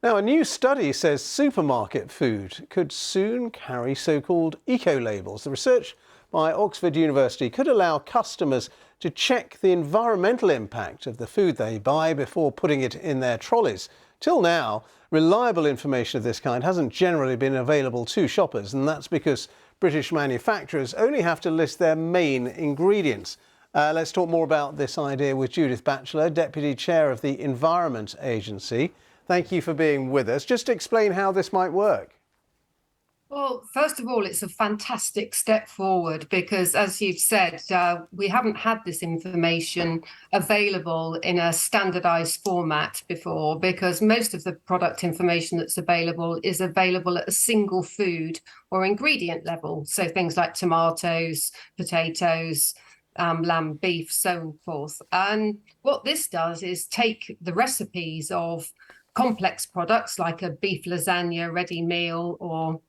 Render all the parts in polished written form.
Now, a new study says supermarket food could soon carry so-called eco-labels. The research by Oxford University could allow customers to check the environmental impact of the food they buy before putting it in their trolleys. Till now, reliable information of this kind hasn't generally been available to shoppers, and that's because British manufacturers only have to list their main ingredients. Let's talk more about this idea with Judith Batchelar, Deputy Chair of the Environment Agency. Thank you for being with us. Just explain how this might work. Well, first of all, it's a fantastic step forward because, as you've said, we haven't had this information available in a standardised format before, because most of the product information that's available is available at a single food or ingredient level. So things like tomatoes, potatoes, lamb, beef, so forth. And what this does is take the recipes of complex products like a beef lasagna ready meal or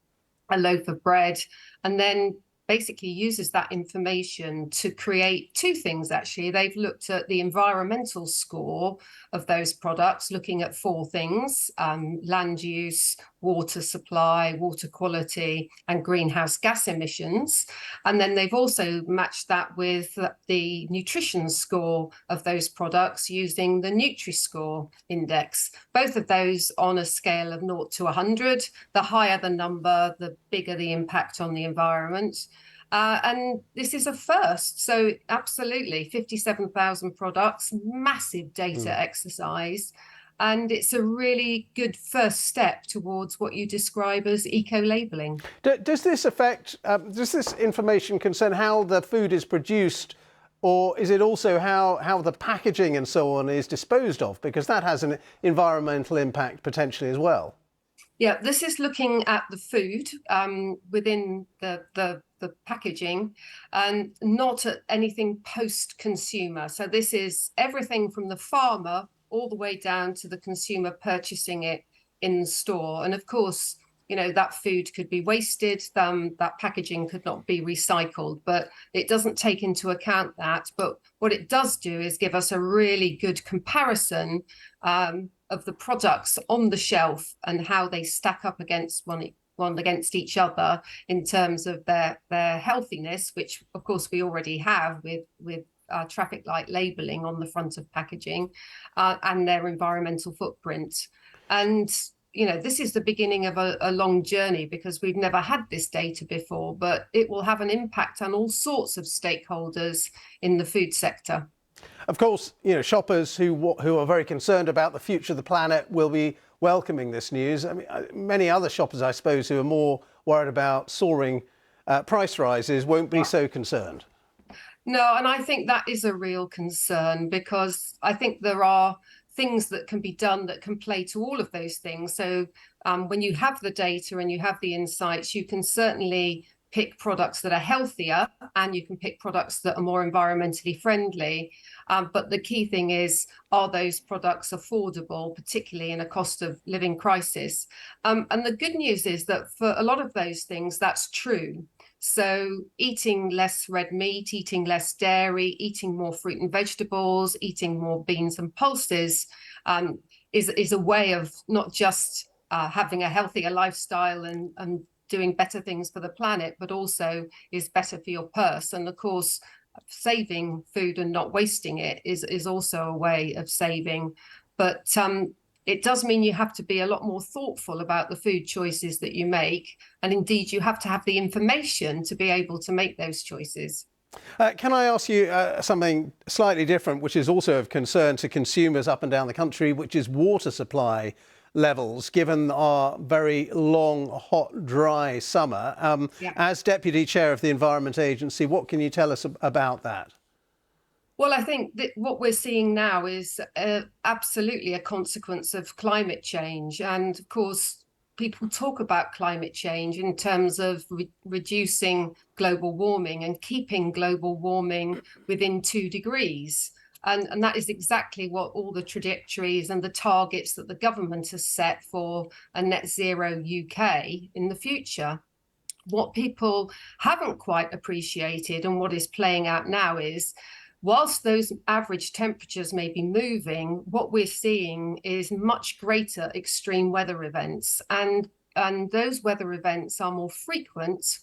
a loaf of bread, and then basically uses that information to create two things. Actually, they've looked at the environmental score of those products, looking at four things: land use, water supply, water quality, and greenhouse gas emissions. And then they've also matched that with the nutrition score of those products using the Nutri-Score index. Both of those on a scale of 0 to 100. The higher the number, the bigger the impact on the environment. And this is a first. So absolutely, 57,000 products, massive data exercise. And it's a really good first step towards what you describe as eco-labelling. Does this affect, does this information concern how the food is produced, or is it also how the packaging and so on is disposed of? Because that has an environmental impact potentially as well. Yeah, this is looking at the food within the packaging and not at anything post-consumer. So this is everything from the farmer all the way down to the consumer purchasing it in the store. And of course, you know, that food could be wasted, that packaging could not be recycled, but it doesn't take into account that. But what it does do is give us a really good comparison of the products on the shelf and how they stack up against one against each other in terms of their healthiness, which of course we already have with traffic light labelling on the front of packaging, and their environmental footprint. And you know, this is the beginning of a long journey because we've never had this data before, but it will have an impact on all sorts of stakeholders in the food sector. Of course, you know, shoppers who are very concerned about the future of the planet will be welcoming this news. I mean, many other shoppers, I suppose, who are more worried about soaring price rises won't be so concerned. No, and I think that is a real concern because I think there are things that can be done that can play to all of those things. So when you have the data and you have the insights, you can certainly pick products that are healthier and you can pick products that are more environmentally friendly. But the key thing is, are those products affordable, particularly in a cost of living crisis? And the good news is that for a lot of those things, that's true. So eating less red meat, eating less dairy, eating more fruit and vegetables, eating more beans and pulses is a way of not just having a healthier lifestyle and doing better things for the planet, but also is better for your purse. And of course, saving food and not wasting it is also a way of saving. But it does mean you have to be a lot more thoughtful about the food choices that you make. And indeed, you have to have the information to be able to make those choices. Can I ask you something slightly different, which is also of concern to consumers up and down the country, which is water supply levels, given our very long, hot, dry summer. As Deputy Chair of the Environment Agency, what can you tell us about that? Well, I think that what we're seeing now is absolutely a consequence of climate change. And of course, people talk about climate change in terms of reducing global warming and keeping global warming within 2 degrees. And that is exactly what all the trajectories and the targets that the government has set for a net zero UK in the future. What people haven't quite appreciated and what is playing out now is whilst those average temperatures may be moving, what we're seeing is much greater extreme weather events. And those weather events are more frequent,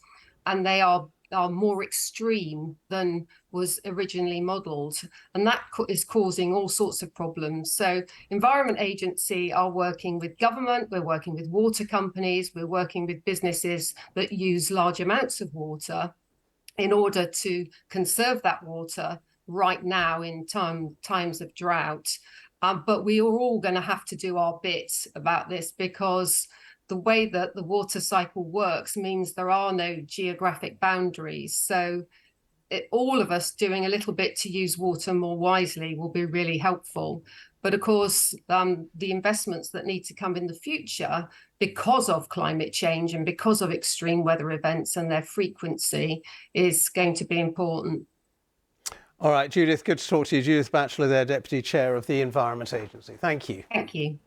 and they are more extreme than was originally modelled. And that is causing all sorts of problems. So Environment Agency are working with government, we're working with water companies, we're working with businesses that use large amounts of water in order to conserve that water right now in times of drought. But we are all going to have to do our bit about this, because the way that the water cycle works means there are no geographic boundaries. So all of us doing a little bit to use water more wisely will be really helpful. But of course, the investments that need to come in the future because of climate change and because of extreme weather events and their frequency is going to be important. All right, Judith, good to talk to you. Judith Batchelar there, Deputy Chair of the Environment Agency. Thank you. Thank you.